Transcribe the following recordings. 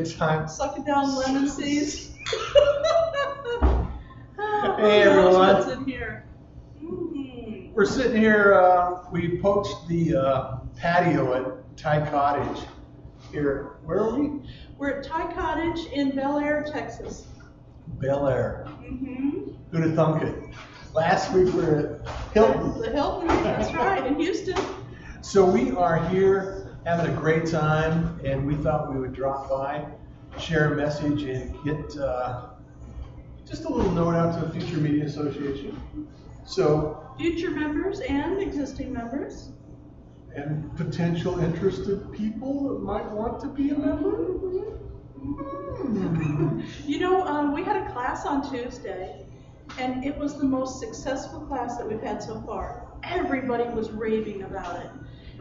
good time. Sucking down lemon seeds. Hey everyone. What's in here? We're sitting here, we poached the patio at Thai Cottage. Here, where are we? We're at Thai Cottage in Bel Air, Texas. Bel Air. Who'd have thunk it? Last week we were at Hilton. The Hilton, that's right, in Houston. So we are here having a great time, and we thought we would drop by, share a message, and get just a little note out to the Future Media Association. So, future members and existing members. And potential interested people that might want to be a member. You know, we had a class on Tuesday, and it was the most successful class that we've had so far. Everybody was raving about it.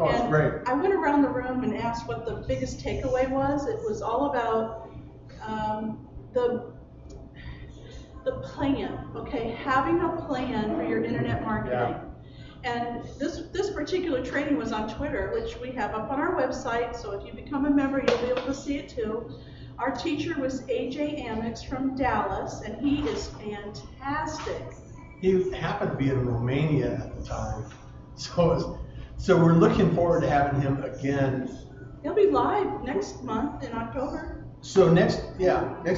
Oh, it's great. I went around the room and asked what the biggest takeaway was. It was all about the plan, okay? Having a plan for your internet marketing. Yeah. And this particular training was on Twitter, which we have up on our website, so if you become a member, you'll be able to see it too. Our teacher was AJ Amex from Dallas, and he is fantastic. He happened to be in Romania at the time. So we're looking forward to having him again. He'll be live next month in October. So next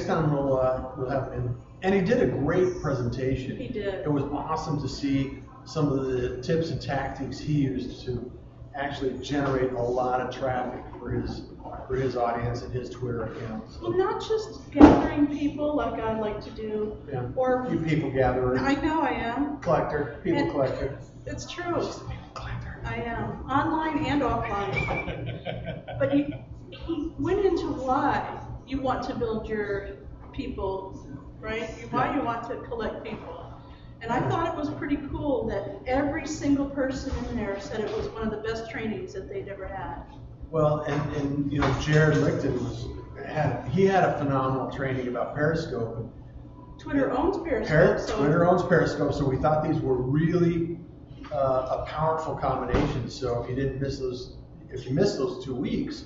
time we'll have him. And he did a great presentation. He did. It was awesome to see some of the tips and tactics he used to actually generate a lot of traffic for his audience and his Twitter accounts. Well, not just gathering people like I like to do, or you people gatherer. I know I am. People collector. It's true. She's a people collector. I am, online and offline. But he went into why you want to build your people, right? Why you want to collect people. And I thought it was pretty cool that every single person in there said it was one of the best trainings that they'd ever had. Well, and you know, Jared Lichten had a phenomenal training about Periscope. Twitter owns Periscope. Twitter owns Periscope, so we thought these were really a powerful combination. So if you missed those 2 weeks,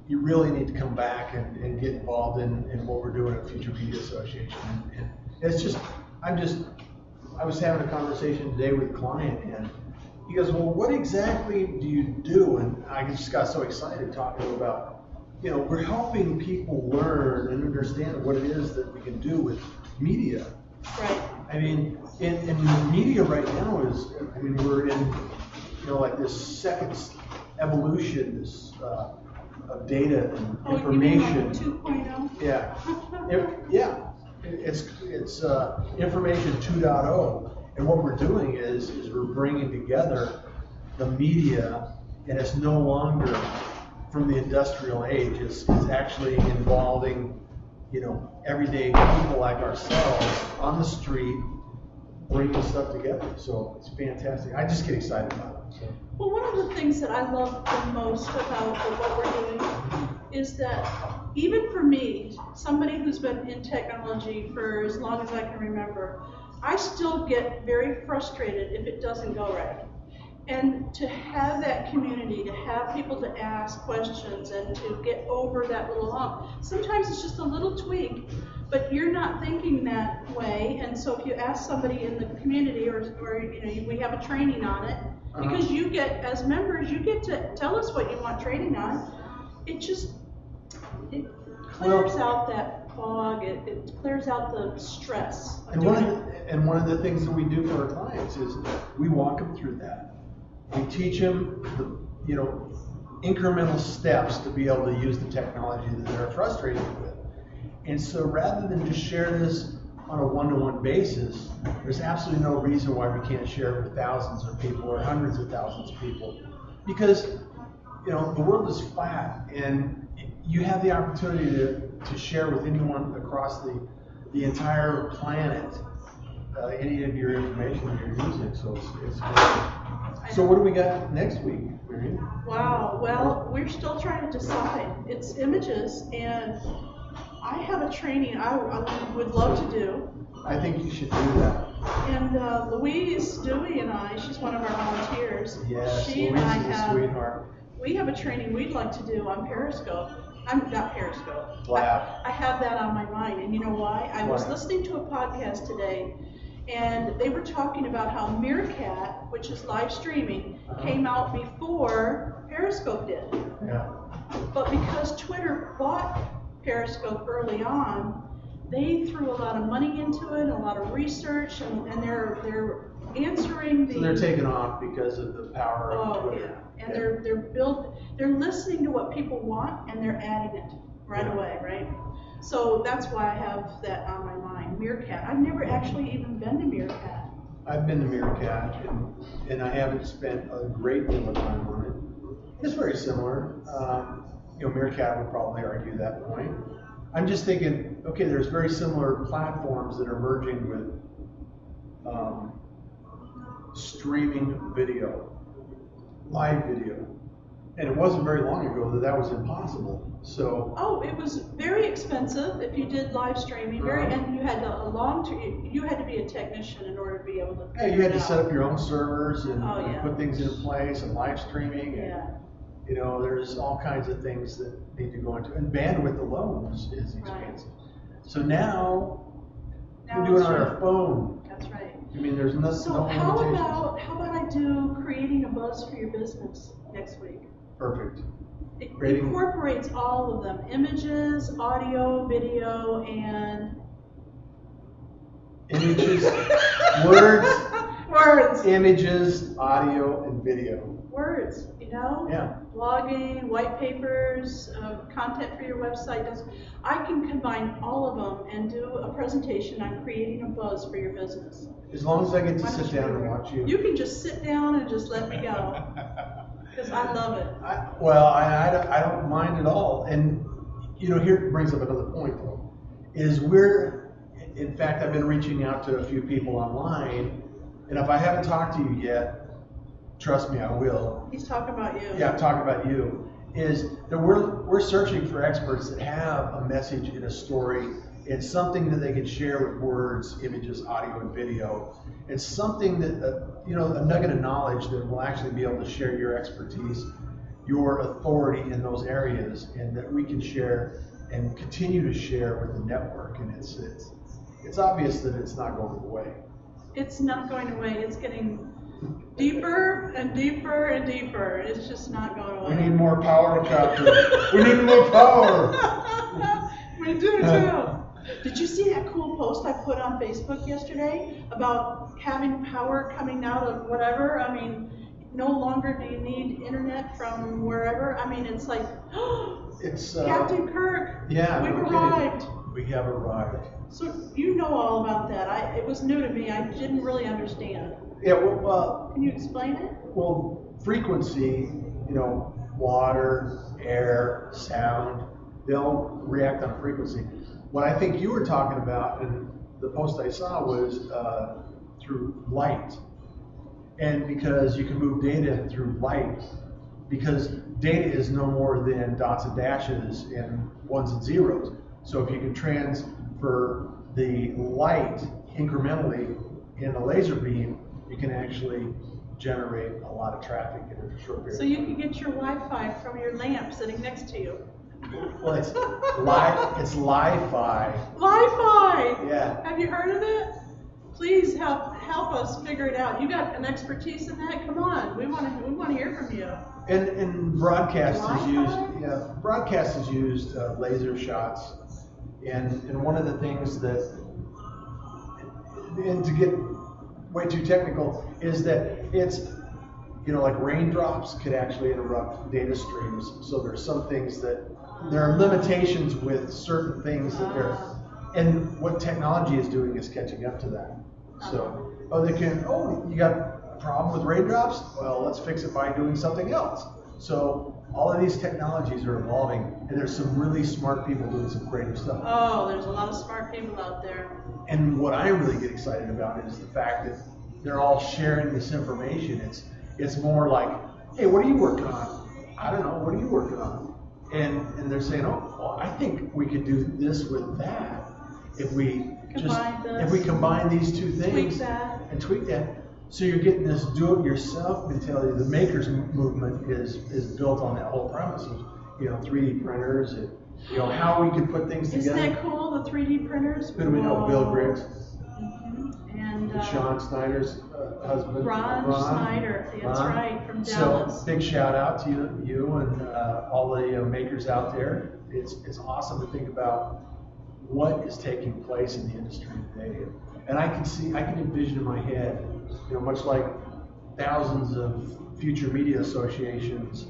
you really need to come back and get involved in what we're doing at Future Media Association. And it's just, I was having a conversation today with a client, and he goes, well, what exactly do you do? And I just got so excited talking about, you know, we're helping people learn and understand what it is that we can do with media. Right. I mean, in media right now we're in, you know, like this second evolution, this of data and information. You mean like 2.0? Yeah. It's information 2.0, and what we're doing is we're bringing together the media, and it's no longer from the industrial age. It's actually involving, you know, everyday people like ourselves on the street, bringing stuff together. So it's fantastic. I just get excited about it. So. Well, one of the things that I love the most about what we're doing is that even for me, somebody who's been in technology for as long as I can remember, I still get very frustrated if it doesn't go right. And to have that community, to have people to ask questions and to get over that little hump. Sometimes it's just a little tweak, but you're not thinking that way. And so if you ask somebody in the community or you know, we have a training on it, because you get, as members, you get to tell us what you want training on. It clears out that fog. It clears out the stress. And one of the things that we do for our clients is we walk them through that. We teach them the, you know, incremental steps to be able to use the technology that they're frustrated with. And so rather than just share this on a one-to-one basis, there's absolutely no reason why we can't share it with thousands of people or hundreds of thousands of people. Because, you know, the world is flat, and you have the opportunity to share with anyone across the entire planet any of your information that you're using. So it's great. So what do we got next week, Mary? Wow. Well, we're still trying to decide. It's images, and I have a training I would love to do. I think you should do that. And Louise Dewey and I, she's one of our volunteers. Yes, she Louise and I is a sweetheart. We have a training we'd like to do on Periscope. I'm not Periscope. Laugh. I have that on my mind, and you know why? I was listening to a podcast today, and they were talking about how Meerkat, which is live streaming, came out before Periscope did. Yeah. But because Twitter bought Periscope early on, they threw a lot of money into it, a lot of research, and they're answering the. So they're taking off because of the power of Twitter. Yeah, and they're listening to what people want, and they're adding it right away, right? So that's why I have that on my mind. Meerkat. I've never actually even been to Meerkat. I've been to Meerkat, and I haven't spent a great deal of time on it. It's very similar. Meerkat would probably argue that point. I'm just thinking, okay, there's very similar platforms that are merging with streaming video, live video. And it wasn't very long ago that was impossible. So. Oh, it was very expensive if you did live streaming. And you had you had to be a technician in order to be able to. Yeah, you had to set up your own servers and put things in place and live streaming. And, there's all kinds of things that need to go into, and bandwidth alone is expensive. So now we do it on our phone. That's right. I mean, there's no limitations. How about I do creating a buzz for your business next week? Perfect. It incorporates all of them: images, audio, video, and images, words, images, audio, and video. Words, Yeah. Blogging, white papers, content for your website. I can combine all of them and do a presentation on creating a buzz for your business. As long as I get to sit down and watch you. You can just sit down and just let me go. Because I love it. I don't mind at all. And, here brings up another point, though, is in fact, I've been reaching out to a few people online, and if I haven't talked to you yet, trust me, I will. He's talking about you. Yeah, I'm talking about you. Is that we're searching for experts that have a message in a story. It's something that they can share with words, images, audio, and video. It's something that, a nugget of knowledge that will actually be able to share your expertise, your authority in those areas, and that we can share and continue to share with the network. And it's obvious that it's not going away. It's not going away. It's getting deeper and deeper and deeper. It's just not going away. We need more power, Captain. We need more power. We do too. Did you see that cool post I put on Facebook yesterday about having power coming out of whatever? I mean, no longer do you need internet from wherever. I mean, it's like, it's Captain Kirk. Yeah, we've arrived. We have arrived. So you know all about that. It was new to me. I didn't really understand. Yeah, well, can you explain it? Well, frequency, water, air, sound, they'll react on frequency. What I think you were talking about in the post I saw was through light. And because you can move data through light, because data is no more than dots and dashes and ones and zeros. So if you can transfer the light incrementally in a laser beam, you can actually generate a lot of traffic in a short period. So you can get your Wi-Fi from your lamp sitting next to you. Well, it's Li-Fi. Li-Fi! Yeah. Have you heard of it? Please help us figure it out. You got an expertise in that? Come on, we want to hear from you. And broadcast is used laser shots, and one of the things that, and to get way too technical, is that it's, like raindrops could actually interrupt data streams. So there's some things that, there are limitations with certain things that and what technology is doing is catching up to that. So, you got a problem with raindrops? Well, let's fix it by doing something else. So all of these technologies are evolving, and there's some really smart people doing some creative stuff. Oh, there's a lot of smart people out there. And what I really get excited about is the fact that they're all sharing this information. It's more like, hey, what are you working on? I don't know, what are you working on? And they're saying, oh, well, I think we could do this with that if we combine these two things and tweak that. So you're getting this do-it-yourself mentality. The makers movement is built on that whole premise of 3D printers and You know, how we can put things Isn't together. that cool, the 3D printers? Could we help Bill Griggs And Sean Snyder's husband? Ron Snyder, that's Ron. right, from Dallas. So big shout out to you and all the makers out there. It's awesome to think about what is taking place in the industry today. And I can envision in my head, you know, much like thousands of future media associations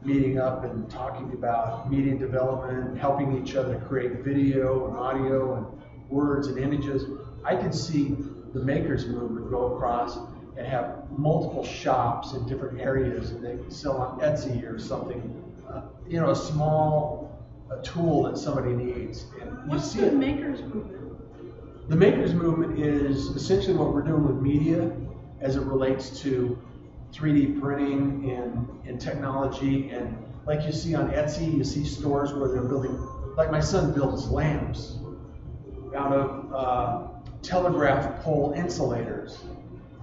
meeting up and talking about media development, helping each other create video and audio and words and images. I can see the makers movement go across and have multiple shops in different areas, and they sell on Etsy or something, you know, a small tool that somebody needs. And you What's see the it. makers movement? The makers movement is essentially what we're doing with media as it relates to 3D printing and technology. And like you see on Etsy, you see stores where they're building, like my son builds lamps out of telegraph pole insulators.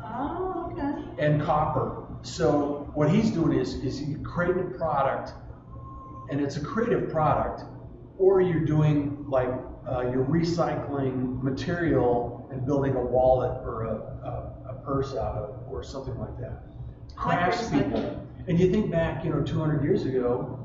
Oh, okay. And copper. So what he's doing is he's creating a product, and it's a creative product, or you're doing like you're recycling material and building a wallet or a purse out of, or something like that. Craftspeople. And you think back, you know, 200 years ago,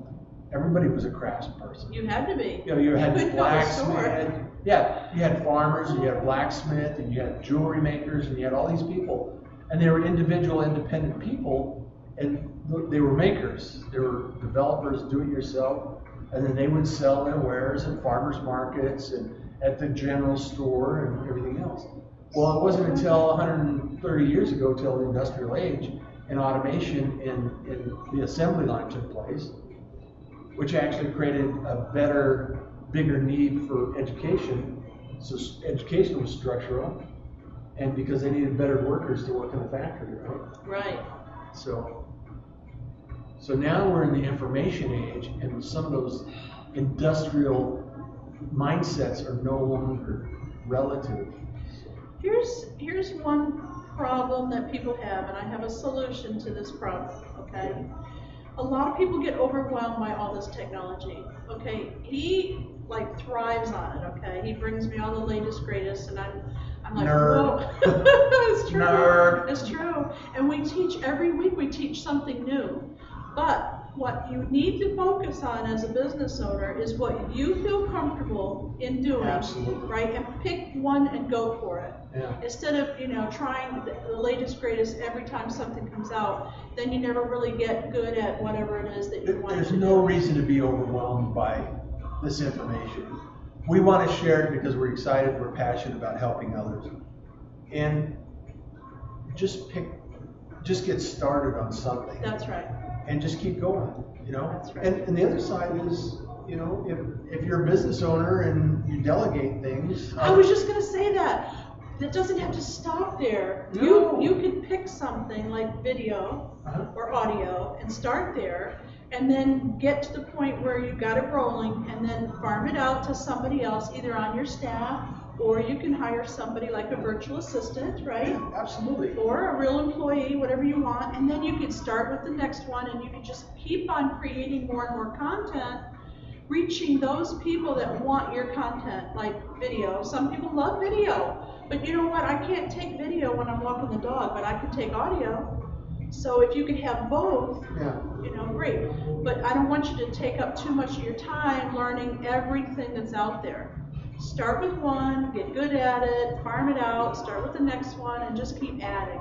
everybody was a craftsperson. You had to be. You know, you had couldn't help a store. blacksmith. Yeah, you had farmers, and you had blacksmith, and you had jewelry makers, and you had all these people, and they were individual, independent people, and they were makers. They were developers, do-it-yourself, and then they would sell their wares at farmers markets and at the general store and everything else. Well, it wasn't until 130 years ago, till the industrial age, and automation in the assembly line took place, which actually created a better, bigger need for education. So education was structural, and because they needed better workers to work in the factory, right? Right. So now we're in the information age, and some of those industrial mindsets are no longer relative. Here's one problem that people have, and I have a solution to this problem, okay? A lot of people get overwhelmed by all this technology, okay? He like thrives on it, okay? He brings me all the latest, greatest, and I'm like, Nerd. whoa. It's true. Nerd. It's true. And we teach, every week we teach something new. But what you need to focus on as a business owner is what you feel comfortable in doing. Absolutely. Right? And pick one and go for it. Yeah. Instead of, you know, trying the latest, greatest every time something comes out, then you never really get good at whatever it is that you want to do. There's no reason to be overwhelmed by this information. We want to share it because we're excited, we're passionate about helping others. And just get started on something. That's right. And just keep going, you know? That's right. And the other side is, you know, if you're a business owner and you delegate things. I was just going to say that. That doesn't have to stop there. No. You can pick something like video or audio and start there, and then get to the point where you got it rolling, and then farm it out to somebody else, either on your staff, or you can hire somebody like a virtual assistant, right? Yeah, absolutely. Or a real employee, whatever you want, and then you can start with the next one, and you can just keep on creating more and more content, reaching those people that want your content, like video. Some people love video, but you know what? I can't take video when I'm walking the dog, but I can take audio. So if you could have both, Yeah. you know, great. But I don't want you to take up too much of your time learning everything that's out there. Start with one, get good at it, farm it out, start with the next one, and just keep adding.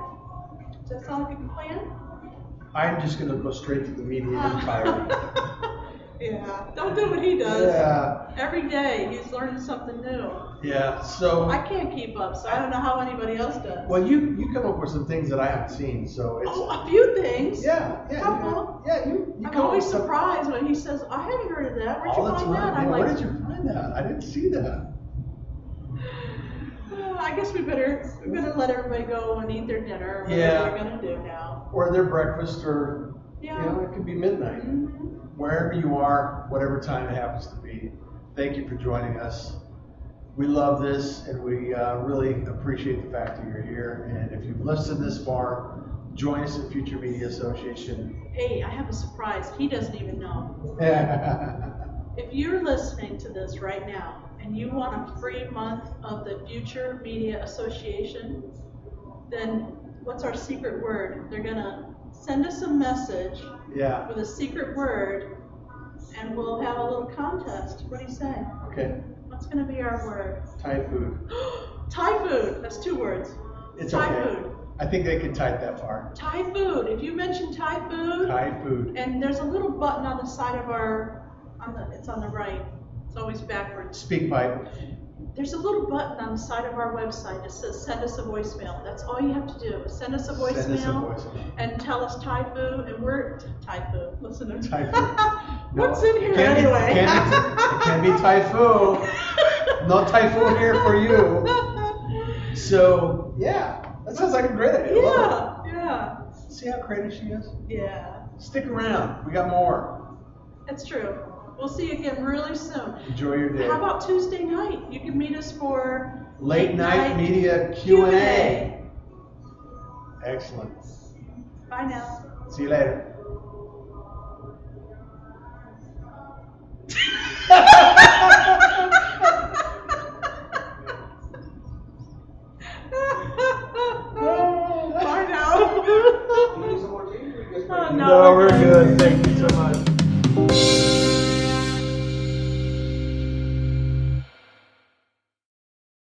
Does that sound like a plan? I'm just going to go straight to the media entirely. Yeah, don't do what he does. Yeah. Every day he's learning something new. Yeah, so. I can't keep up, so I don't know how anybody else does. Well, you come up with some things that I haven't seen, so it's. Oh, a few things. Yeah. Couple. You I'm come up always with some. surprised when he says, I haven't heard of that. Where'd you All the find that? time. I'm Yeah, like, where did you find that? I didn't see that. I guess we better let everybody go and eat their dinner. Whatever Yeah. we're gonna do now. Or their breakfast, or Yeah. you know, it could be midnight. Mhm. Wherever you are, whatever time it happens to be, thank you for joining us. We love this, and we really appreciate the fact that you're here. And if you've listened this far, join us at Future Media Association. Hey, I have a surprise. He doesn't even know. if you're listening to this right now and you want a free month of the Future Media Association, then what's our secret word? They're gonna send us a message with a secret word, and we'll have a little contest. What do you say? Okay. What's gonna be our word? Thai food. Thai food. That's 2 words. It's Thai okay. food. I think they can type that far. Thai food. If you mention Thai food. Thai food. And there's a little button on the side of it's on the right. It's always backwards. Speak pipe. There's a little button on the side of our website that says send us a voicemail. That's all you have to do. Send us a voicemail, and tell us Thai food, and we're Thai food. Listen to Thai food. What's in here anyway? It can't be Thai food. No Thai food here for you. So, yeah, that sounds like a great idea. Yeah. See how creative she is? Yeah. Stick around. We got more. That's true. We'll see you again really soon. Enjoy your day. How about Tuesday night? You can meet us for Late night media Q&A. Excellent. Bye now. See you later. Bye now. No, we're good. Thank you.